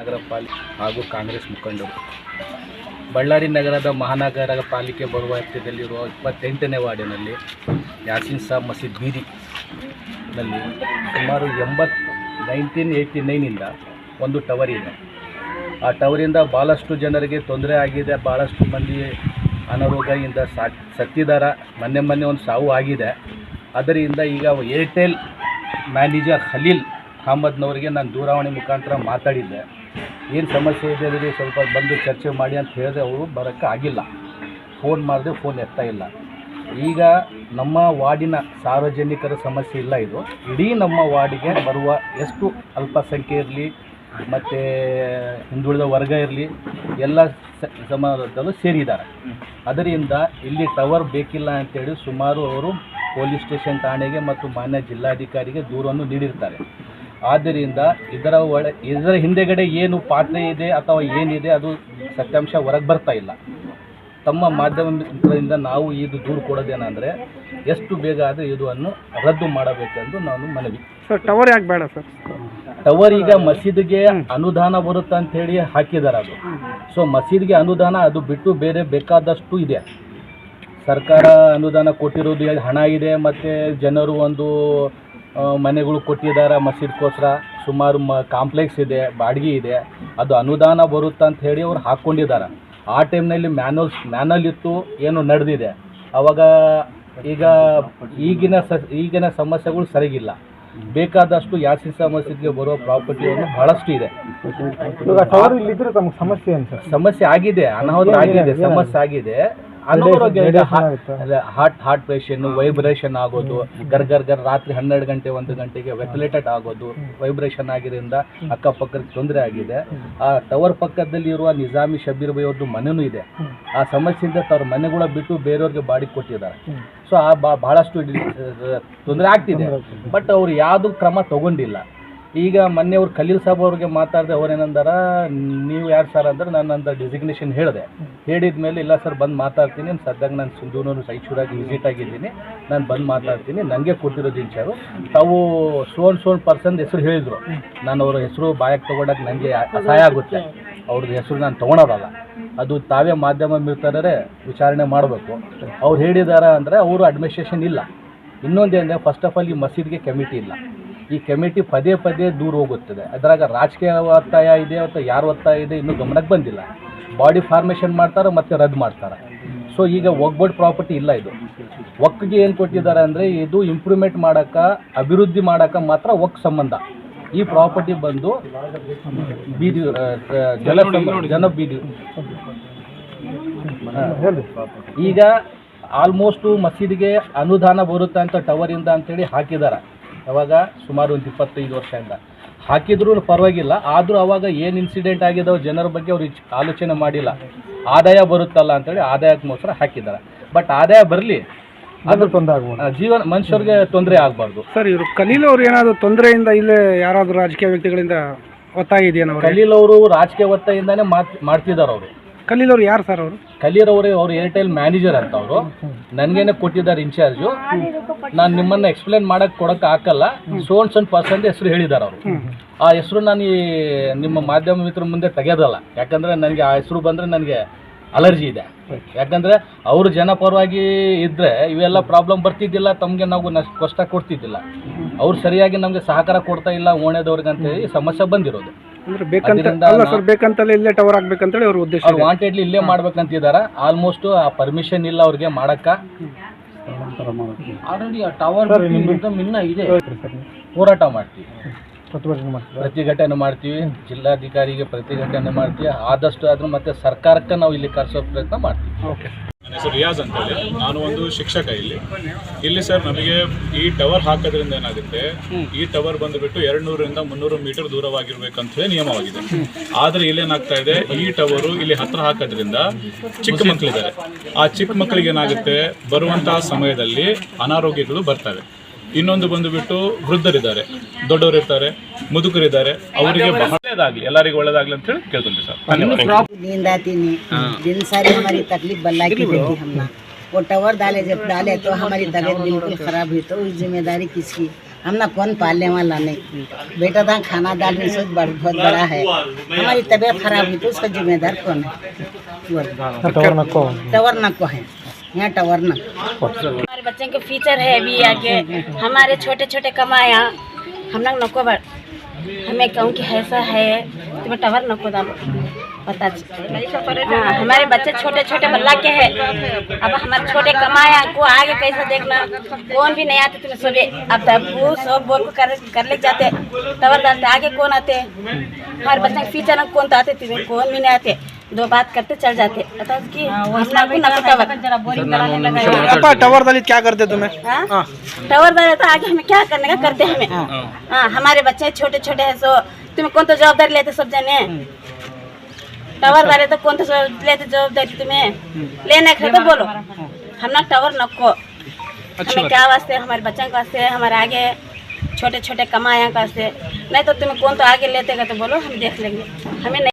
ನಗರ ಪಾಲಿಕೆ ಹಾಗೂ ಕಾಂಗ್ರೆಸ್ ಮುಖಂಡರು ಬಳ್ಳಾರಿ ನಗರದ ಮಹಾನಗರ ಪಾಲಿಕೆ ಬರುವ ಹತ್ತಿರದಲ್ಲಿರುವ 28ನೇ ವಾರ್ಡಿನಲ್ಲಿ ಯಾಸೀನ್ ಸಾಬ್ ಮಸೀದ್ ಬೀದಿನಲ್ಲಿ ಸುಮಾರು 1989ಇಂದ ಒಂದು ಟವರ್ ಇದೆ. ಆ ಟವರಿಂದ ಭಾಳಷ್ಟು ಜನರಿಗೆ ತೊಂದರೆ ಆಗಿದೆ. ಭಾಳಷ್ಟು ಮಂದಿ ಅನಾರೋಗ್ಯದಿಂದ ಸತ್ತಿದ್ದಾರೆ. ಮೊನ್ನೆ ಒಂದು ಸಾವು ಆಗಿದೆ. ಅದರಿಂದ ಈಗ ಏರ್ಟೆಲ್ ಮ್ಯಾನೇಜರ್ ಖಲೀಲ್ ಅಹಮದ್ನವರಿಗೆ ನಾನು ದೂರವಾಣಿ ಮುಖಾಂತರ ಮಾತಾಡಿದ್ದೆ. ಏನು ಸಮಸ್ಯೆ ಇದೆ ಅಂದರೆ ಸ್ವಲ್ಪ ಬಂದು ಚರ್ಚೆ ಮಾಡಿ ಅಂತ ಹೇಳಿದ್ರೆ ಅವರು ಬರೋಕ್ಕೆ ಆಗಿಲ್ಲ. ಫೋನ್ ಮಾಡಿದೆ, ಫೋನ್ ಎತ್ತಾ ಇಲ್ಲ. ಈಗ ನಮ್ಮ ವಾರ್ಡಿನ ಸಾರ್ವಜನಿಕರ ಸಮಸ್ಯೆ ಇಲ್ಲ, ಇದು ಇಡೀ ನಮ್ಮ ವಾರ್ಡಿಗೆ ಬರುವ ಎಷ್ಟು ಅಲ್ಪಸಂಖ್ಯೆ ಇರಲಿ ಮತ್ತು ಹಿಂದುಳಿದ ವರ್ಗ ಇರಲಿ ಎಲ್ಲ ಸಮಾಜದಲ್ಲೂ ಸೇರಿದ್ದಾರೆ. ಅದರಿಂದ ಇಲ್ಲಿ ಟವರ್ ಬೇಕಿಲ್ಲ ಅಂತೇಳಿ ಸುಮಾರು ಅವರು ಪೊಲೀಸ್ ಸ್ಟೇಷನ್ ಠಾಣೆಗೆ ಮತ್ತು ಮಾನ್ಯ ಜಿಲ್ಲಾಧಿಕಾರಿಗೆ ದೂರನ್ನು ನೀಡಿರ್ತಾರೆ. ಆದ್ದರಿಂದ ಇದರ ಹಿಂದೆಗಡೆ ಏನು ಪಾತ್ರ ಇದೆ ಅಥವಾ ಏನಿದೆ ಅದು ಸತ್ಯಾಂಶ ಹೊರಗೆ ಬರ್ತಾ ಇಲ್ಲ. ತಮ್ಮ ಮಾಧ್ಯಮದಿಂದ ನಾವು ಇದು ದೂರು ಕೊಡೋದೇನೆಂದರೆ ಎಷ್ಟು ಬೇಗ ಆದರೆ ಇದನ್ನು ರದ್ದು ಮಾಡಬೇಕೆಂದು ನಾನು ಮನವಿ. ಸರ್, ಟವರ್ ಯಾಕೆ ಬೇಡ ಸರ್? ಟವರ್ ಈಗ ಮಸೀದಿಗೆ ಅನುದಾನ ಬರುತ್ತೆ ಅಂಥೇಳಿ ಹಾಕಿದ್ದಾರೆ. ಅದು ಸೊ ಮಸೀದಿಗೆ ಅನುದಾನ ಅದು ಬಿಟ್ಟು ಬೇರೆ ಬೇಕಾದಷ್ಟು ಇದೆ. ಸರ್ಕಾರ ಅನುದಾನ ಕೊಟ್ಟಿರೋದು ಹಣ ಇದೆ ಮತ್ತು ಜನರು ಒಂದು ಮನೆಗಳು ಕೊಟ್ಟಿದ್ದಾರೆ ಮಸೀದ್ಗೋಸ್ಕರ. ಸುಮಾರು ಕಾಂಪ್ಲೆಕ್ಸ್ ಇದೆ, ಬಾಡಿಗೆ ಇದೆ. ಅದು ಅನುದಾನ ಬರುತ್ತೆ ಅಂತ ಹೇಳಿ ಅವ್ರು ಹಾಕ್ಕೊಂಡಿದ್ದಾರೆ. ಆ ಟೈಮ್ನಲ್ಲಿ ಮ್ಯಾನಲ್ ಇತ್ತು, ಏನು ನಡೆದಿದೆ ಆವಾಗ. ಈಗಿನ ಸಮಸ್ಯೆಗಳು ಸರಿಗಿಲ್ಲ. ಬೇಕಾದಷ್ಟು ಯಾಸೀನ್ ಸಾಬ್ ಮಸೀದ್ಗೆ ಬರುವ ಪ್ರಾಪರ್ಟಿಯನ್ನು ಬಹಳಷ್ಟು ಇದೆ. ಸಮಸ್ಯೆ ಆಗಿದೆ, ಅನಾಹುತ ಆಗಿದೆ, ಸಮಸ್ಯೆ ಆಗಿದೆ. ಅನಾರೋಗ್ಯ, ಹಾರ್ಟ್ ಪೇಷನ್, ವೈಬ್ರೇಷನ್ ಆಗೋದು, ಗರ್ ರಾತ್ರಿ 12 ಗಂಟೆ 1 ಗಂಟೆಗೆ ವೆಂಟಿಲೇಟೆಡ್ ಆಗೋದು, ವೈಬ್ರೇಷನ್ ಆಗಿದ್ದರಿಂದ ಅಕ್ಕಪಕ್ಕಕ್ಕೆ ತೊಂದರೆ ಆಗಿದೆ. ಆ ಟವರ್ ಪಕ್ಕದಲ್ಲಿ ಇರುವ ನಿಜಾಮಿ ಶಬೀರ್ ಬೈ ಅವ್ರದ್ದು ಮನೆಯೂ ಇದೆ. ಆ ಸಮಸ್ಯೆಯಿಂದ ಅವ್ರ ಮನೆಗಳ ಬಿಟ್ಟು ಬೇರೆಯವ್ರಿಗೆ ಬಾಡಿಗೆ ಕೊಟ್ಟಿದ್ದಾರೆ. ಸೊ ಬಹಳಷ್ಟು ತೊಂದರೆ ಆಗ್ತಿದೆ. ಬಟ್ ಅವ್ರು ಯಾವುದು ಕ್ರಮ ತಗೊಂಡಿಲ್ಲ. ಈಗ ಮೊನ್ನೆ ಅವ್ರು ಖಲೀಲ್ ಸಾಬ್ ಅವ್ರಿಗೆ ಮಾತಾಡಿದೆ. ಅವ್ರೇನಂದಾರ, ನೀವು ಯಾರು ಸರ್ ಅಂದ್ರೆ ನಾನು ಡೆಸಿಗ್ನೇಷನ್ ಹೇಳಿದೆ. ಹೇಳಿದ ಮೇಲೆ ಇಲ್ಲ ಸರ್ ಬಂದು ಮಾತಾಡ್ತೀನಿ, ಸದ್ಯಾಗ ನಾನು ಸಿಂಧೂನೂರು ಸೈಚೂರಾಗಿ ವಿಸಿಟ್ ಆಗಿದ್ದೀನಿ, ನಾನು ಬಂದು ಮಾತಾಡ್ತೀನಿ, ನನಗೆ ಕೊಟ್ಟಿರೋದು ಇನ್ಚಾರು ತಾವು ಸೋನ್ ಪರ್ಸನ್ ಹೆಸರು ಹೇಳಿದರು. ನಾನು ಅವ್ರ ಹೆಸರು ಬಾಯಕ್ಕೆ ತೊಗೊಳಕ್ಕೆ ನನಗೆ ಅಸಹಾಯ ಆಗುತ್ತೆ. ಅವ್ರದ್ದು ಹೆಸರು ನಾನು ತೊಗೊಳೋರಲ್ಲ. ಅದು ತಾವೇ ಮಾಧ್ಯಮ ಮಿತ್ರರೇ ವಿಚಾರಣೆ ಮಾಡಬೇಕು. ಅವ್ರು ಹೇಳಿದಾರ ಅಂದರೆ ಅವರು ಅಡ್ಮಿನಿಸ್ಟ್ರೇಷನ್ ಇಲ್ಲ. ಇನ್ನೊಂದೇನೆಂದರೆ ಫಸ್ಟ್ ಆಫ್ ಆಲ್ ಈ ಮಸೀದಿಗೆ ಕಮಿಟಿ ಇಲ್ಲ. ಈ ಕಮಿಟಿ ಪದೇ ದೂರ ಹೋಗುತ್ತದೆ. ಅದರಾಗ ರಾಜಕೀಯ ಒತ್ತಾಯ ಇದೆ ಅಥವಾ ಯಾರು ಒತ್ತಾಯ ಇದೆ ಇನ್ನೂ ಗಮನಕ್ಕೆ ಬಂದಿಲ್ಲ. ಬಾಡಿ ಫಾರ್ಮೇಷನ್ ಮಾಡ್ತಾರೆ ಮತ್ತು ರದ್ದು ಮಾಡ್ತಾರೆ. ಸೊ ಈಗ ಒಗ್ಬೋರ್ಡ್ ಪ್ರಾಪರ್ಟಿ ಇಲ್ಲ. ಇದು ಒಕ್ಗೆ ಏನು ಕೊಟ್ಟಿದ್ದಾರೆ ಅಂದರೆ ಇದು ಇಂಪ್ರೂವ್ಮೆಂಟ್ ಮಾಡೋಕ್ಕೆ, ಅಭಿವೃದ್ಧಿ ಮಾಡೋಕ್ಕೆ ಮಾತ್ರ ಒಕ್ ಸಂಬಂಧ. ಈ ಪ್ರಾಪರ್ಟಿ ಬಂದು ಬೀದಿ ಜನ ಬೀದಿ. ಈಗ ಆಲ್ಮೋಸ್ಟು ಮಸೀದಿಗೆ ಅನುದಾನ ಬರುತ್ತೆ ಅಂತ ಟವರಿಂದ ಅಂತೇಳಿ ಹಾಕಿದ್ದಾರೆ. ಅವಾಗ ಸುಮಾರು ಒಂದು 25 ವರ್ಷದಿಂದ ಹಾಕಿದ್ರೂ ಪರವಾಗಿಲ್ಲ. ಆದರೂ ಅವಾಗ ಏನು ಇನ್ಸಿಡೆಂಟ್ ಆಗಿದಾವೆ ಜನರ ಬಗ್ಗೆ ಅವ್ರು ಆಲೋಚನೆ ಮಾಡಿಲ್ಲ. ಆದಾಯ ಬರುತ್ತಲ್ಲ ಅಂತೇಳಿ ಆದಾಯಕ್ಕೋಸ್ಕರ ಹಾಕಿದ್ದಾರೆ. ಬಟ್ ಆದಾಯ ಬರಲಿ, ಅದು ತೊಂದರೆ ಆಗ್ಬೋದು, ಮನುಷ್ಯರಿಗೆ ತೊಂದರೆ ಆಗಬಾರ್ದು. ಸರ್, ಇವರು ಖಲೀಲ್ ಅವ್ರು ಏನಾದರೂ ತೊಂದರೆಯಿಂದ ಇಲ್ಲೇ ಯಾರಾದರೂ ರಾಜಕೀಯ ವ್ಯಕ್ತಿಗಳಿಂದ ಒತ್ತಾಯ ಇದೆಯಾ? ಖಲೀಲ್ ಅವರು ರಾಜಕೀಯ ಒತ್ತಾಯಿಂದಾನೇ ಮಾಡ್ತಿದ್ದಾರೆ. ಅವರು ಖಲೀಲ್ ಅವ್ರು ಯಾರು ಸರ್? ಅವರು ಖಲೀಲ್ ಅವರೇ, ಅವರು ಏರ್ಟೆಲ್ ಮ್ಯಾನೇಜರ್ ಅಂತ. ಅವರು ನನಗೇನೆ ಕೊಟ್ಟಿದ್ದಾರೆ ಇನ್ಚಾರ್ಜು. ನಾನು ನಿಮ್ಮನ್ನು ಎಕ್ಸ್ಪ್ಲೇನ್ ಕೊಡೋಕ್ಕೆ ಹಾಕಲ್ಲ. ಸೋನ್ ಪರ್ಸೆಂಟ್ ಹೆಸರು ಹೇಳಿದ್ದಾರೆ ಅವರು. ಆ ಹೆಸರು ನಾನು ನಿಮ್ಮ ಮಾಧ್ಯಮ ಮಿತ್ರ ಮುಂದೆ ತೆಗೆಯೋದಲ್ಲ. ಯಾಕಂದರೆ ನನಗೆ ಆ ಹೆಸರು ಬಂದರೆ ನನಗೆ ಅಲರ್ಜಿ ಇದೆ. ಯಾಕಂದರೆ ಅವರು ಜನಪರವಾಗಿ ಇದ್ದರೆ ಇವೆಲ್ಲ ಪ್ರಾಬ್ಲಮ್ ಬರ್ತಿದ್ದಿಲ್ಲ. ತಮಗೆ ನಾವು ಕಷ್ಟ ಕೊಡ್ತಿದ್ದಿಲ್ಲ. ಅವ್ರು ಸರಿಯಾಗಿ ನಮಗೆ ಸಹಕಾರ ಕೊಡ್ತಾ ಇಲ್ಲ ಓಣೆದವ್ರಿಗೆ ಅಂತೇಳಿ ಸಮಸ್ಯೆ ಬಂದಿರೋದು. ಬೇಕಂತಲೇ ಇಲ್ಲೇ ಟವರ್ ಆಗ್ಬೇಕಂತೇಳಿ ಅವ್ರ ಉದ್ದೇಶ. ಅವ್ರು ವಾಂಟೆಡ್ಲಿ ಇಲ್ಲೇ ಮಾಡ್ಬೇಕಂತಿದ್ದಾರೆ. ಆಲ್ಮೋಸ್ಟ್ ಆ ಪರ್ಮಿಷನ್ ಇಲ್ಲ ಅವ್ರಿಗೆ ಮಾಡಕ್ಕ. ಆಲ್ರೆಡಿ ಆ ಟವರ್ ಇನ್ನ ಇದೆ. ಹೋರಾಟ ಮಾಡ್ತೀವಿ, ಪ್ರತಿಭಟನೆ ಮಾಡ್ತೀವಿ, ಜಿಲ್ಲಾಧಿಕಾರಿಗೆ ಪ್ರತಿಭಟನೆ ಮಾಡ್ತೀವಿ. ಆದಷ್ಟು ಆದ್ರೂ ಮತ್ತೆ ಸರ್ಕಾರಕ್ಕೆ ನಾವು ಇಲ್ಲಿ ಕರೆಸೋ ಪ್ರಯತ್ನ ಮಾಡ್ತೀವಿ. ನನ್ನ ಹೆಸರು ರಿಯಾಜ್ ಅಂತೇಳಿ, ನಾನು ಒಂದು ಶಿಕ್ಷಕ ಇಲ್ಲಿ ಸರ್. ನಮಗೆ ಈ ಟವರ್ ಹಾಕೋದ್ರಿಂದ ಏನಾಗುತ್ತೆ, ಈ ಟವರ್ ಬಂದುಬಿಟ್ಟು 200ರಿಂದ 300 ಮೀಟರ್ ದೂರವಾಗಿರ್ಬೇಕಂತ ಹೇಳಿ ನಿಯಮವಾಗಿದೆ. ಆದರೆ ಇಲ್ಲೇನಾಗ್ತಾ ಇದೆ, ಈ ಟವರು ಇಲ್ಲಿ ಹತ್ರ ಹಾಕೋದ್ರಿಂದ ಚಿಕ್ಕ ಮಕ್ಕಳಿದ್ದಾರೆ. ಆ ಚಿಕ್ಕ ಮಕ್ಕಳಿಗೆ ಏನಾಗುತ್ತೆ, ಬರುವಂತಹ ಸಮಯದಲ್ಲಿ ಅನಾರೋಗ್ಯಗಳು ಬರ್ತವೆ. ಇನ್ನೊಂದು ಬಂದುಬಿಟ್ಟು ವೃದ್ಧರಿದ್ದಾರೆ, ದೊಡ್ಡವರು ಇರ್ತಾರೆ, ಮುದುಕರಿದ್ದಾರೆ. ಅವರಿಗೆ ಒಳ್ಳೆಯದಾಗಲಿ, ಎಲ್ಲರಿಗೂ ಒಳ್ಳೆಯದಾಗಲಿ ಅಂತ ಹೇಳಿ ಕೇಳ್ಕೊಂತೀವಿ ಸರ್. नींद आती नहीं, दिन सारी हमारी तकलीफ बल्ला की थी। हमने वो टावर डाले, जब डाले तो हमारी तबीयत बिल्कुल ख़राब हुई। तो उस जिम्मेदारी किसकी? हम ना कौन पालने वाला नहीं। बेटा था खाना दाल में सोच बहुत बड़ा है, हमारी तबीयत खराब हुई तो उसका जिम्मेदार कौन है? टावर नको है, यहाँ टावर ना। हमारे बच्चे के फ्यूचर है अभी आगे, हमारे छोटे छोटे कमाया हम लोग नको बड़, हमें कहूँ कि ऐसा है तुम्हें टावर नको दालो पता। हाँ, हमारे बच्चे छोटे छोटे बल्ला के हैं, अब हमारे छोटे कमाया को आगे कैसे देखना, कौन भी नहीं आते तुम्हें सुबह, अब तब वो सब बोल को कर ले जाते टावर डालते, आगे कौन आते? हमारे बच्चे के फ्यूचर में कौन तो आते, तुम्हें कौन भी नहीं आते, दो बात करते चल जाते। पता कि अप्पा टावर दलित क्या करते तुम्हें? टावर डाले तो आगे हमें क्या करने का करते हमें। हाँ, हमारे बच्चे छोटे छोटे हैं, सो तुम्हें कौन तो जवाबदारी लेते सब जने? टावर डाले तो कौन तो लेते जवाबदारी तुम्हें लेने के तो बोलो, हम ना टावर नको। हमें क्या वास्ते? हमारे बच्चों के वास्ते, हमारे आगे छोटे छोटे कमाया का वास्ते, नहीं तो तुम्हें कौन तो आगे लेते का तो बोलो, हम देख लेंगे। हमें नहीं